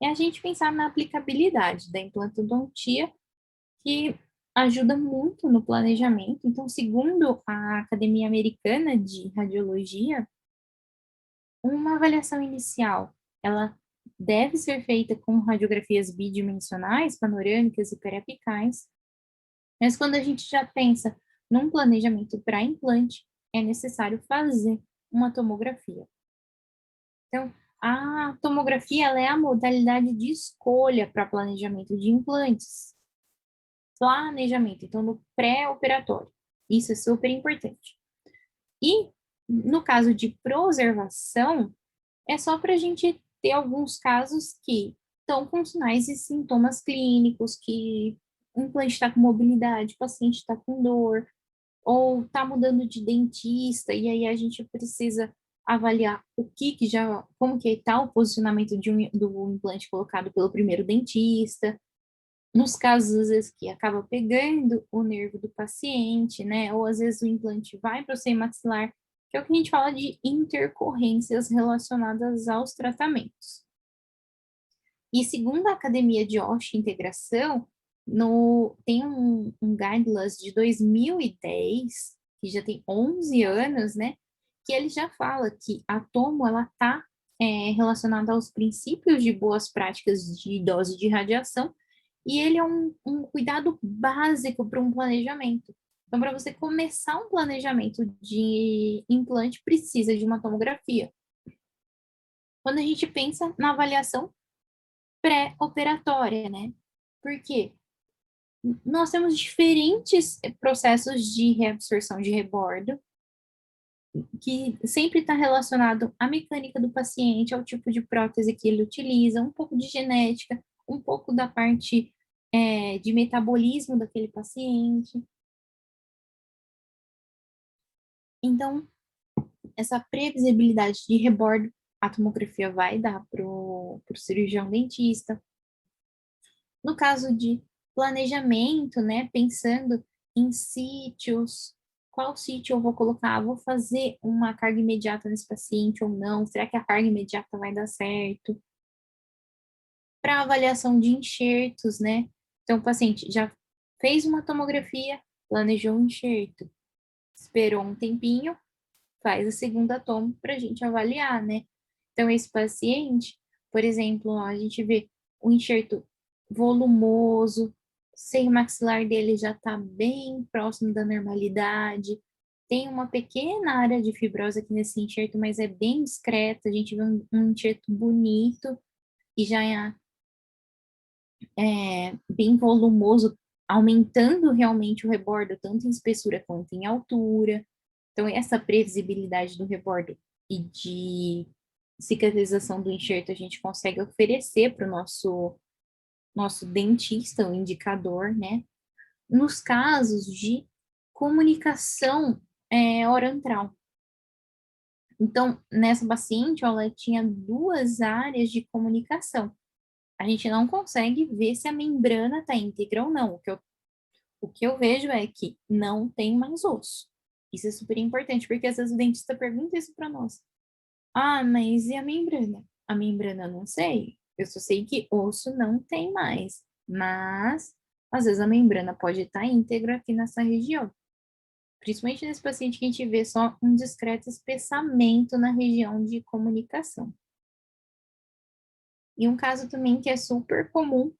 é a gente pensar na aplicabilidade da implantodontia, que ajuda muito no planejamento. Então, segundo a Academia Americana de Radiologia, uma avaliação inicial, ela deve ser feita com radiografias bidimensionais, panorâmicas e periapicais, mas quando a gente já pensa num planejamento para implante, é necessário fazer uma tomografia. Então, a tomografia ela é a modalidade de escolha para planejamento de implantes. Planejamento, então no pré-operatório. Isso é super importante. E no caso de preservação, é só para a gente ter alguns casos que estão com sinais e sintomas clínicos, que o implante está com mobilidade, o paciente está com dor, ou está mudando de dentista, e aí a gente precisa avaliar como que está o posicionamento do implante colocado pelo primeiro dentista. Nos casos, às vezes, que acaba pegando o nervo do paciente, né? Ou às vezes o implante vai para o seio maxilar, que é o que a gente fala de intercorrências relacionadas aos tratamentos. E segundo a Academia de Osteointegração, tem um guidelines de 2010, que já tem 11 anos, né? Que ele já fala que a tomo, ela está relacionada aos princípios de boas práticas de dose de radiação, e ele é um cuidado básico para um planejamento. Então, para você começar um planejamento de implante, precisa de uma tomografia. Quando a gente pensa na avaliação pré-operatória, né? Porque nós temos diferentes processos de reabsorção de rebordo, que sempre está relacionado à mecânica do paciente, ao tipo de prótese que ele utiliza, um pouco de genética, um pouco da parte de metabolismo daquele paciente. Então, essa previsibilidade de rebordo, a tomografia vai dar para o cirurgião dentista. No caso de planejamento, né, pensando em sítios, qual sítio eu vou colocar? Vou fazer uma carga imediata nesse paciente ou não? Será que a carga imediata vai dar certo? Para avaliação de enxertos, né? Então, o paciente já fez uma tomografia, planejou um enxerto, esperou um tempinho, faz a segunda tomo para a gente avaliar, né? Então, esse paciente, por exemplo, ó, a gente vê o enxerto volumoso, o seio maxilar dele já está bem próximo da normalidade, tem uma pequena área de fibrose aqui nesse enxerto, mas é bem discreta, a gente vê um enxerto bonito e já bem volumoso, aumentando realmente o rebordo, tanto em espessura quanto em altura. Então, essa previsibilidade do rebordo e de cicatrização do enxerto a gente consegue oferecer para o nosso dentista, o indicador, né? Nos casos de comunicação oral. Então, nessa paciente, ela tinha duas áreas de comunicação. A gente não consegue ver se a membrana está íntegra ou não. O que eu vejo é que não tem mais osso. Isso é super importante, porque às vezes o dentista pergunta isso para nós. Ah, mas e a membrana? A membrana eu não sei. Eu só sei que osso não tem mais. Mas, às vezes, a membrana pode estar íntegra aqui nessa região. Principalmente nesse paciente que a gente vê só um discreto espessamento na região de comunicação. E um caso também que é super comum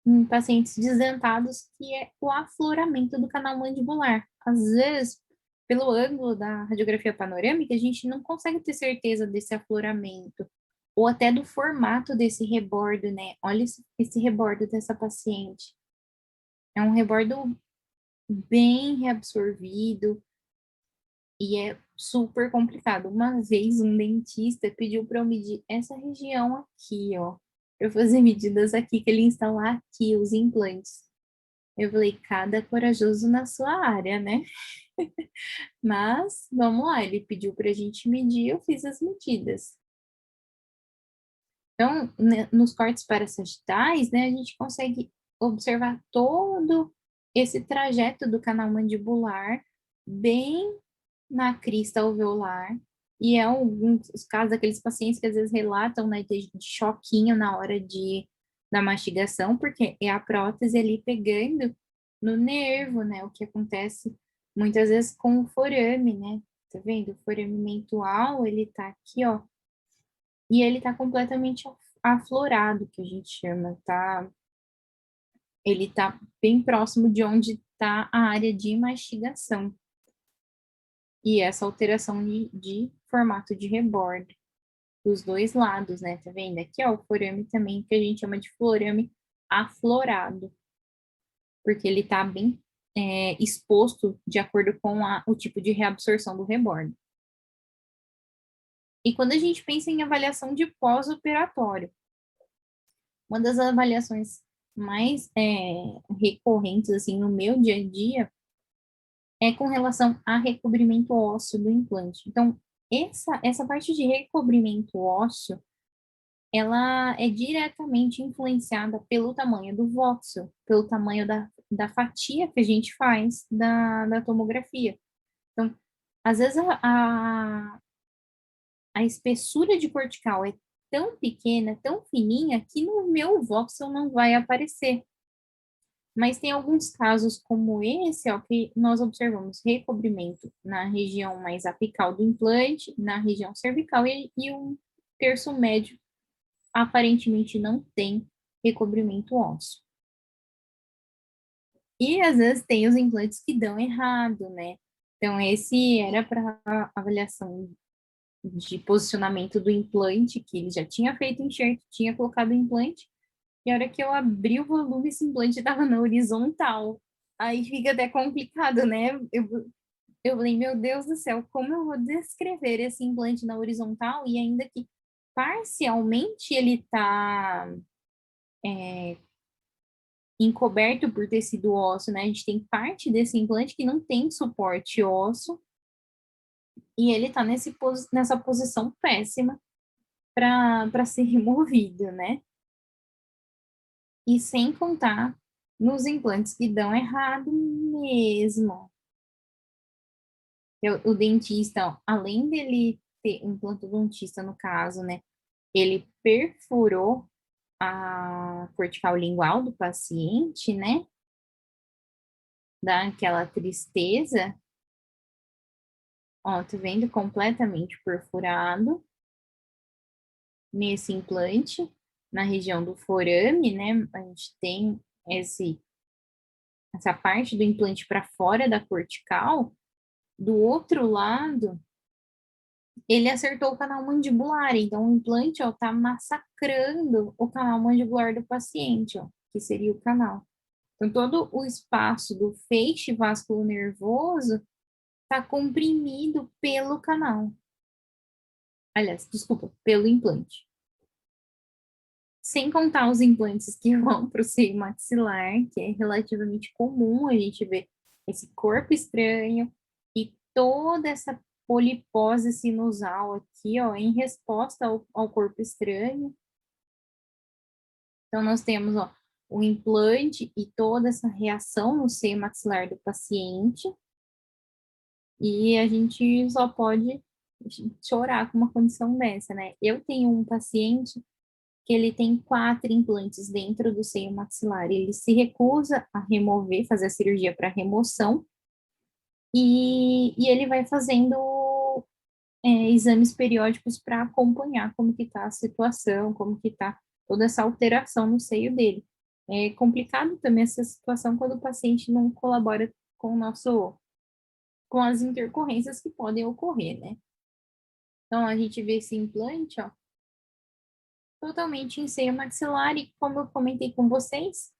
em pacientes desdentados, que é o afloramento do canal mandibular. Às vezes, pelo ângulo da radiografia panorâmica, a gente não consegue ter certeza desse afloramento, ou até do formato desse rebordo, né? Olha esse rebordo dessa paciente. É um rebordo bem reabsorvido e é super complicado. Uma vez um dentista pediu para eu medir essa região aqui, ó, para eu fazer medidas aqui, que ele instalar aqui os implantes. Eu falei, cada corajoso na sua área, né? Mas, vamos lá, ele pediu para a gente medir, eu fiz as medidas. Então, né, nos cortes parasagitais, né, a gente consegue observar todo esse trajeto do canal mandibular, bem na crista alveolar. E é alguns casos daqueles pacientes que às vezes relatam, né, de choquinho na hora da mastigação, porque é a prótese ali pegando no nervo, né, o que acontece muitas vezes com o forame, né, tá vendo? O forame mental, ele tá aqui, ó, e ele tá completamente aflorado, que a gente chama, tá? Ele tá bem próximo de onde tá a área de mastigação. E essa alteração de formato de rebordo dos dois lados, né? Tá vendo? Aqui, ó, o forame também, que a gente chama de forame aflorado, porque ele tá bem exposto de acordo com o tipo de reabsorção do rebordo. E quando a gente pensa em avaliação de pós-operatório, uma das avaliações mais recorrentes, assim, no meu dia a dia, é com relação a recobrimento ósseo do implante. Então, essa parte de recobrimento ósseo, ela é diretamente influenciada pelo tamanho do voxel, pelo tamanho da fatia que a gente faz da tomografia. Então, às vezes a espessura de cortical é tão pequena, tão fininha, que no meu voxel não vai aparecer. Mas tem alguns casos como esse, ó, que nós observamos recobrimento na região mais apical do implante, na região cervical e um terço médio aparentemente não tem recobrimento ósseo. E às vezes tem os implantes que dão errado, né? Então esse era para avaliação de posicionamento do implante, que ele já tinha feito o enxerto, tinha colocado o implante, e a hora que eu abri o volume, esse implante estava na horizontal. Aí fica até complicado, né? Eu falei, meu Deus do céu, como eu vou descrever esse implante na horizontal e ainda que parcialmente ele está encoberto por tecido ósseo, né? A gente tem parte desse implante que não tem suporte ósseo e ele está nessa posição péssima para ser removido, né? E sem contar nos implantes que dão errado mesmo. O dentista, ó, além dele ter um implantodontista no caso, né? Ele perfurou a cortical lingual do paciente, né? Dá aquela tristeza. Ó, tá vendo? Completamente perfurado nesse implante, na região do forame, né? A gente tem essa parte do implante para fora da cortical. Do outro lado, ele acertou o canal mandibular, então o implante, ó, tá massacrando o canal mandibular do paciente, ó, que seria o canal. Então, todo o espaço do feixe vasculonervoso está comprimido pelo canal. Aliás, desculpa, pelo implante. Sem contar os implantes que vão para o seio maxilar, que é relativamente comum a gente ver esse corpo estranho e toda essa polipose sinusal aqui, ó, em resposta ao corpo estranho. Então, nós temos, ó, o implante e toda essa reação no seio maxilar do paciente, e a gente só pode chorar com uma condição dessa, né? Eu tenho um paciente que ele tem 4 implantes dentro do seio maxilar. Ele se recusa a remover, fazer a cirurgia para remoção, e ele vai fazendo exames periódicos para acompanhar como que está a situação, como que está toda essa alteração no seio dele. É complicado também essa situação quando o paciente não colabora com o nosso, com as intercorrências que podem ocorrer, né? Então, a gente vê esse implante, ó, totalmente em seio maxilar e como eu comentei com vocês,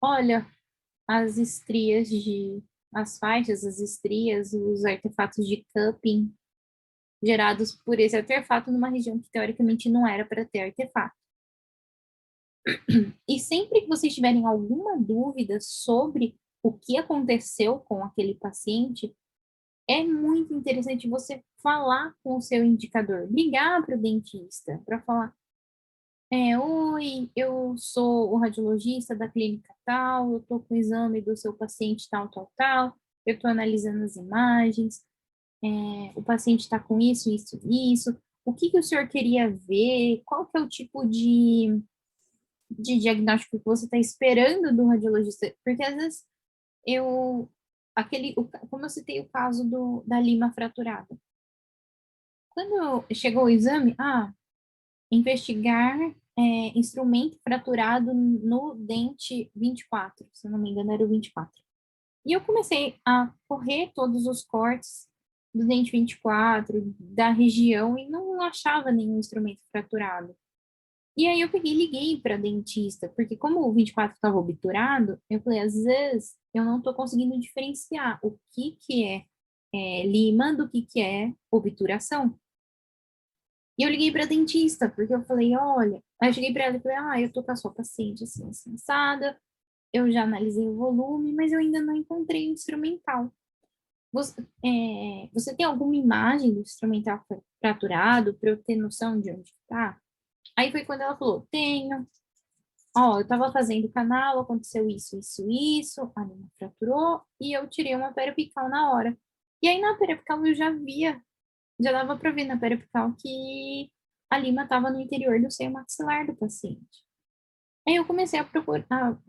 olha, as estrias as faixas, as estrias, os artefatos de cupping gerados por esse artefato numa região que teoricamente não era para ter artefato. E sempre que vocês tiverem alguma dúvida sobre o que aconteceu com aquele paciente, é muito interessante você falar com o seu indicador, ligar para o dentista para falar: oi, eu sou o radiologista da clínica tal, eu estou com o exame do seu paciente tal, tal, tal, eu estou analisando as imagens. o paciente está com isso, isso, isso, o que que o senhor queria ver, qual que é o tipo de diagnóstico que você está esperando do radiologista, porque às vezes eu, como eu citei o caso da lima fraturada, quando chegou o exame, investigar instrumento fraturado no dente 24, se eu não me engano era o 24. E eu comecei a correr todos os cortes do dente 24, da região, e não achava nenhum instrumento fraturado. E aí eu peguei e liguei para dentista, porque como o 24 estava obturado, eu falei, às vezes eu não estou conseguindo diferenciar o que que é lima do que é obturação. E eu liguei para dentista, porque eu falei, olha, aí eu cheguei para ela e falei, eu tô com a sua paciente assim, assim, assada, eu já analisei o volume, mas eu ainda não encontrei o instrumental. Você tem alguma imagem do instrumental fraturado para eu ter noção de onde está? Aí foi quando ela falou, tenho. Ó, eu estava fazendo o canal, aconteceu isso, isso, isso, a minha fraturou e eu tirei uma periapical na hora. E aí na periapical eu já via, já dava para ver na periapical que a lima estava no interior do seio maxilar do paciente. Aí eu comecei a procurar,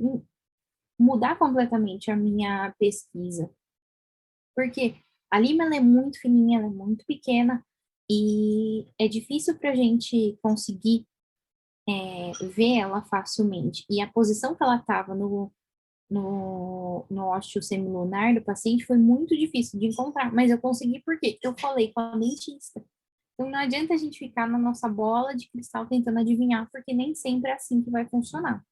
mudar completamente a minha pesquisa, porque a lima ela é muito fininha, ela é muito pequena e é difícil para a gente conseguir ver ela facilmente. E a posição que ela estava no ósseo semilunar do paciente foi muito difícil de encontrar, mas eu consegui porque eu falei com a dentista. Então não adianta a gente ficar na nossa bola de cristal tentando adivinhar, porque nem sempre é assim que vai funcionar.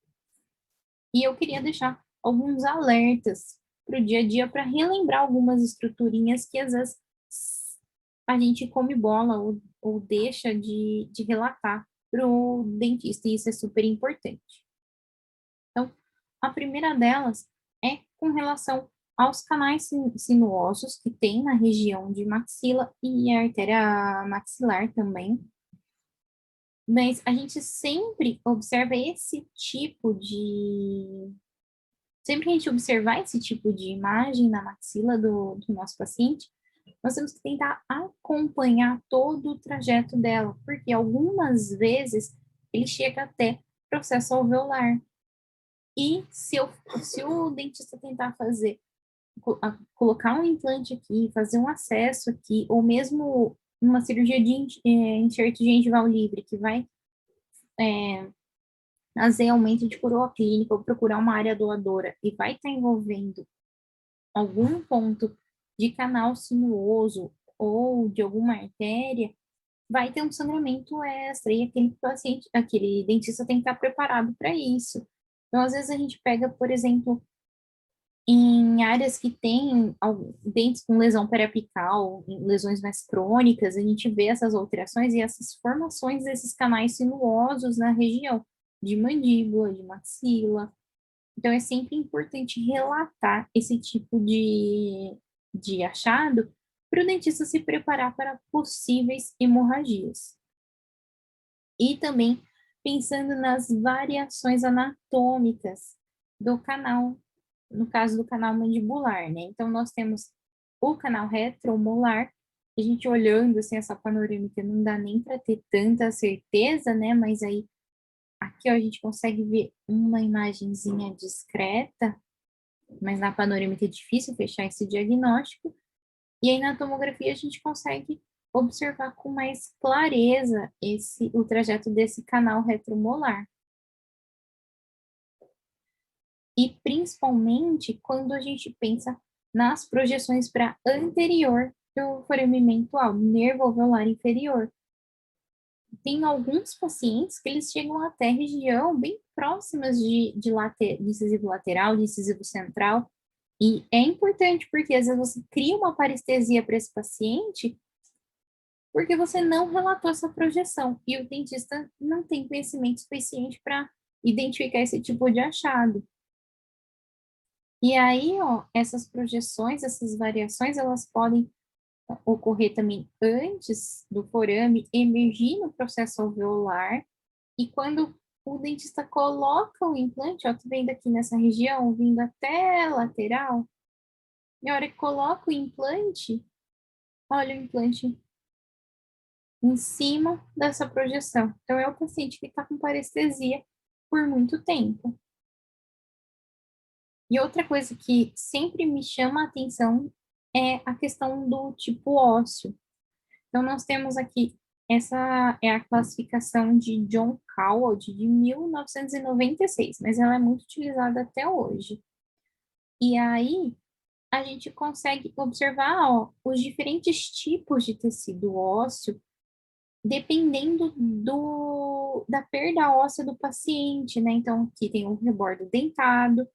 E eu queria deixar alguns alertas para o dia a dia para relembrar algumas estruturinhas que às vezes a gente come bola ou deixa de relatar para o dentista, e isso é super importante. Então, a primeira delas é com relação aos canais sinuosos que tem na região de maxila e a artéria maxilar também. Mas a gente sempre observa esse tipo de. Sempre que a gente observar esse tipo de imagem na maxila do nosso paciente, nós temos que tentar acompanhar todo o trajeto dela, porque algumas vezes ele chega até processo alveolar. E se o dentista tentar colocar um implante aqui, fazer um acesso aqui, ou mesmo uma cirurgia de enxerto gengival livre, que vai fazer aumento de coroa clínica, ou procurar uma área doadora, e vai estar envolvendo algum ponto de canal sinuoso ou de alguma artéria, vai ter um sangramento extra, e aquele dentista tem que estar preparado para isso. Então, às vezes a gente pega, por exemplo, em áreas que têm dentes com lesão periapical, em lesões mais crônicas, a gente vê essas alterações e essas formações desses canais sinuosos na região de mandíbula, de maxila. Então, é sempre importante relatar esse tipo de achado para o dentista se preparar para possíveis hemorragias. E também pensando nas variações anatômicas do canal, no caso do canal mandibular, né? Então, nós temos o canal retromolar, a gente olhando assim essa panorâmica não dá nem para ter tanta certeza, né? Mas aí aqui ó, a gente consegue ver uma imagenzinha discreta, mas na panorâmica é difícil fechar esse diagnóstico. E aí na tomografia a gente consegue observar com mais clareza o trajeto desse canal retromolar. E principalmente quando a gente pensa nas projeções para anterior do foramen alto, nervo alveolar inferior. Tem alguns pacientes que eles chegam até região bem próximas de incisivo lateral, de incisivo central, e é importante porque às vezes você cria uma parestesia para esse paciente porque você não relatou essa projeção e o dentista não tem conhecimento suficiente para identificar esse tipo de achado. E aí, ó, essas projeções, essas variações, elas podem ocorrer também antes do forame emergir no processo alveolar e quando o dentista coloca o implante, ó, tá vendo aqui nessa região, vindo até a lateral, e a hora que coloca o implante, olha o implante em cima dessa projeção. Então, é o paciente que está com parestesia por muito tempo. E outra coisa que sempre me chama a atenção é a questão do tipo ósseo. Então, nós temos aqui, essa é a classificação de John Coward de 1996, mas ela é muito utilizada até hoje. E aí, a gente consegue observar, ó, os diferentes tipos de tecido ósseo, dependendo da perda óssea do paciente, né? Então, aqui tem o rebordo dentado,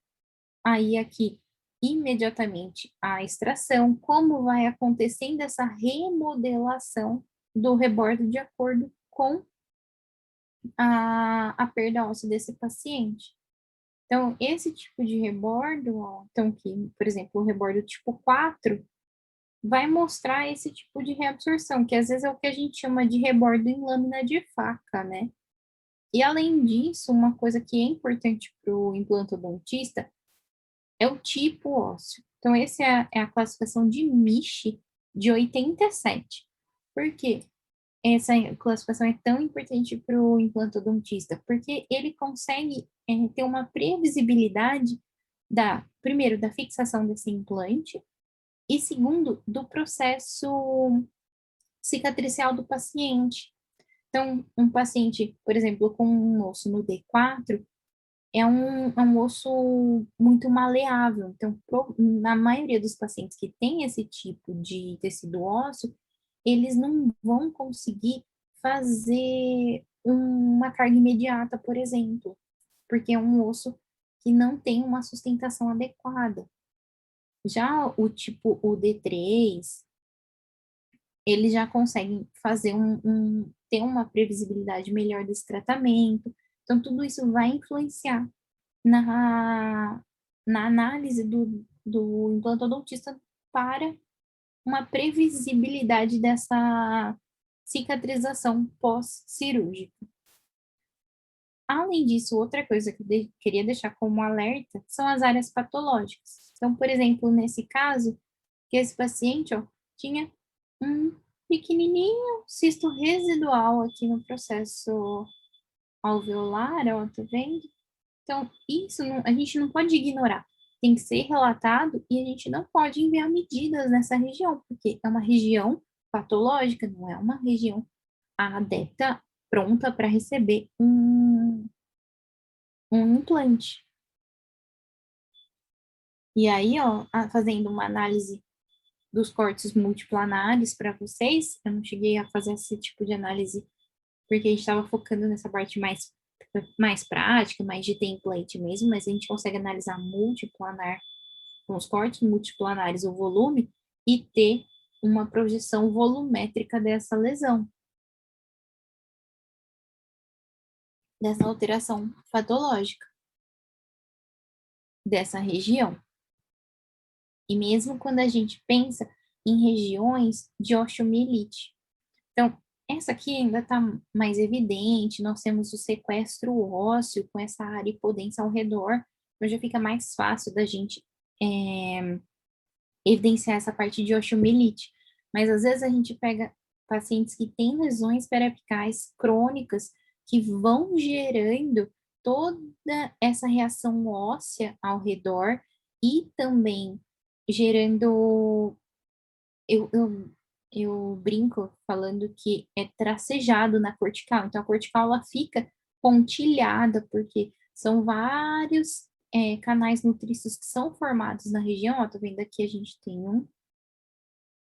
aí aqui imediatamente a extração, como vai acontecendo essa remodelação do rebordo de acordo com a perda óssea desse paciente. Então, esse tipo de rebordo, ó, então que, por exemplo, o rebordo tipo 4 vai mostrar esse tipo de reabsorção, que às vezes é o que a gente chama de rebordo em lâmina de faca, né? E além disso, uma coisa que é importante para o implantodontista é o tipo ósseo. Então, essa é a classificação de Misch de 87. Por quê? Essa classificação é tão importante para o implantodontista? Porque ele consegue ter uma previsibilidade primeiro, da fixação desse implante, e segundo, do processo cicatricial do paciente. Então, um paciente, por exemplo, com um osso no D4, é um osso muito maleável. Então, na maioria dos pacientes que têm esse tipo de tecido ósseo, eles não vão conseguir fazer uma carga imediata, por exemplo, porque é um osso que não tem uma sustentação adequada. Já o tipo o D3, eles já conseguem fazer ter uma previsibilidade melhor desse tratamento. Então, tudo isso vai influenciar na, na análise do implantodontista para uma previsibilidade dessa cicatrização pós-cirúrgica. Além disso, outra coisa que eu queria deixar como alerta são as áreas patológicas. Então, por exemplo, nesse caso, que esse paciente, ó, tinha um pequenininho cisto residual aqui no processo alveolar, ó, tá vendo? Então, isso a gente não pode ignorar. Tem que ser relatado e a gente não pode enviar medidas nessa região, porque é uma região patológica, não é uma região adepta, pronta para receber um implante. E aí, ó, fazendo uma análise dos cortes multiplanares para vocês, eu não cheguei a fazer esse tipo de análise porque a gente estava focando nessa parte mais prática, mais de template mesmo, mas a gente consegue analisar multiplanar, com os cortes multiplanares, o volume, e ter uma projeção volumétrica dessa lesão, dessa alteração patológica dessa região. E mesmo quando a gente pensa em regiões de osteomielite. Então, essa aqui ainda está mais evidente, nós temos o sequestro ósseo com essa área hipodensa ao redor, então já fica mais fácil da gente evidenciar essa parte de osteomielite. Mas às vezes a gente pega pacientes que têm lesões periapicais crônicas que vão gerando toda essa reação óssea ao redor e também gerando. Eu, eu, eu brinco falando que é tracejado na cortical. Então a cortical ela fica pontilhada, porque são vários canais nutrícios que são formados na região. Ó, tá vendo aqui a gente tem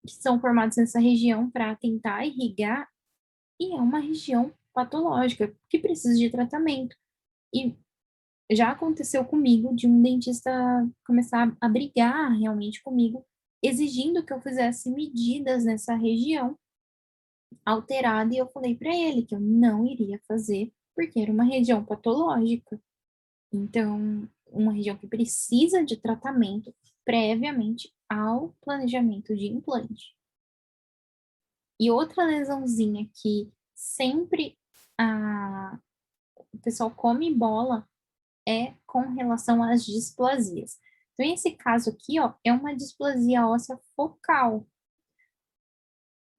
que são formados nessa região para tentar irrigar, e é uma região patológica que precisa de tratamento. E já aconteceu comigo de um dentista começar a brigar realmente comigo, exigindo que eu fizesse medidas nessa região alterada, e eu falei para ele que eu não iria fazer, porque era uma região patológica. Então, uma região que precisa de tratamento previamente ao planejamento de implante. E outra lesãozinha que sempre o pessoal come bola é com relação às displasias. Então, esse caso aqui, ó, é uma displasia óssea focal.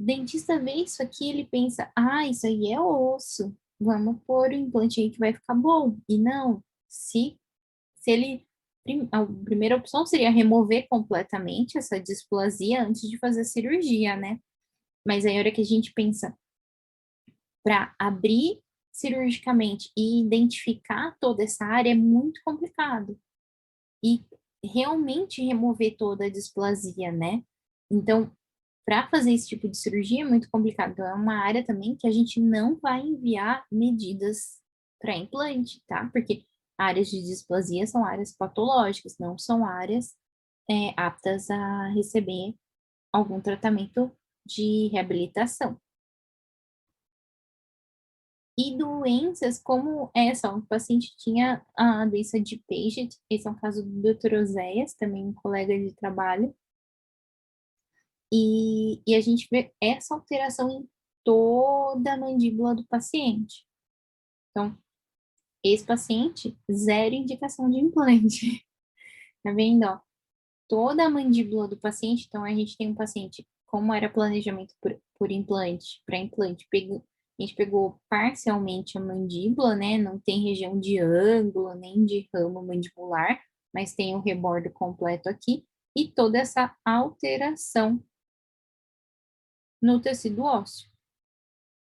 O dentista vê isso aqui, ele pensa, ah, isso aí é osso, vamos pôr o implante aí que vai ficar bom. E não, se ele, a primeira opção seria remover completamente essa displasia antes de fazer a cirurgia, né? Mas aí a hora que a gente pensa para abrir cirurgicamente e identificar toda essa área é muito complicado. E realmente remover toda a displasia, né? Então, para fazer esse tipo de cirurgia é muito complicado. Então, é uma área também que a gente não vai enviar medidas para implante, tá? Porque áreas de displasia são áreas patológicas, não são áreas aptas a receber algum tratamento de reabilitação. E doenças como essa, o paciente tinha a doença de Paget, esse é um caso do Dr. Oséias, também um colega de trabalho, e a gente vê essa alteração em toda a mandíbula do paciente. Então, esse paciente, zero indicação de implante. Tá vendo, ó? Toda a mandíbula do paciente, então a gente tem um paciente, como era planejamento por implante, para implante, a gente pegou parcialmente a mandíbula, né? Não tem região de ângulo, nem de ramo mandibular, mas tem o rebordo completo aqui, e toda essa alteração no tecido ósseo.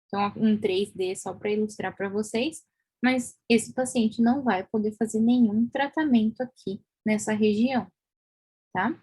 Então, um 3D só para ilustrar para vocês, mas esse paciente não vai poder fazer nenhum tratamento aqui nessa região, tá?